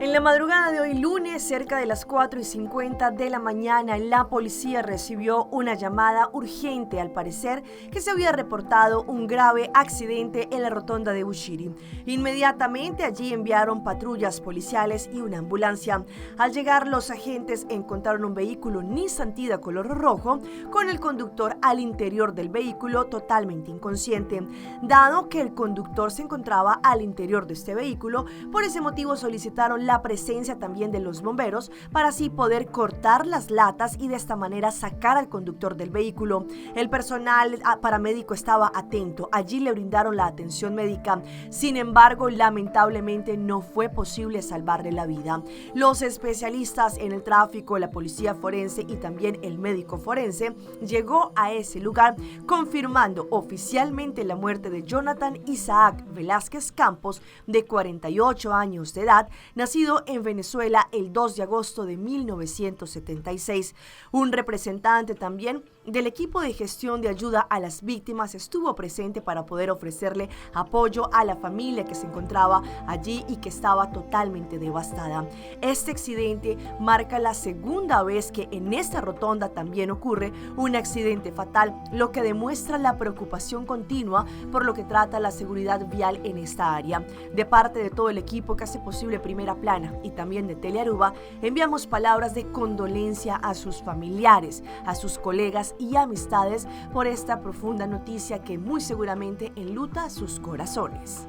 En la madrugada de hoy lunes, cerca de las 4:50 de la mañana, la policía recibió una llamada urgente, al parecer, que se había reportado un grave accidente en la rotonda de Ushiri. Inmediatamente allí enviaron patrullas policiales y una ambulancia. Al llegar, los agentes encontraron un vehículo Nissan Tiida color rojo con el conductor al interior del vehículo totalmente inconsciente. Dado que el conductor se encontraba al interior de este vehículo, por ese motivo solicitaron la presencia también de los bomberos para así poder cortar las latas y de esta manera sacar al conductor del vehículo. El personal paramédico estaba atento, allí le brindaron la atención médica. Sin embargo, lamentablemente no fue posible salvarle la vida. Los especialistas en el tráfico, la policía forense y también el médico forense llegó a ese lugar confirmando oficialmente la muerte de Jonathan Isaac Velázquez Campos, de 48 años de edad, nacido en Venezuela el 2 de agosto de 1976. Un representante también del equipo de gestión de ayuda a las víctimas estuvo presente para poder ofrecerle apoyo a la familia que se encontraba allí y que estaba totalmente devastada. Este accidente marca la segunda vez que en esta rotonda también ocurre un accidente fatal, lo que demuestra la preocupación continua por lo que trata la seguridad vial en esta área. De parte de todo el equipo que hace posible Primera Plana y también de Telearuba, enviamos palabras de condolencia a sus familiares, a sus colegas y amistades por esta profunda noticia que muy seguramente enluta sus corazones.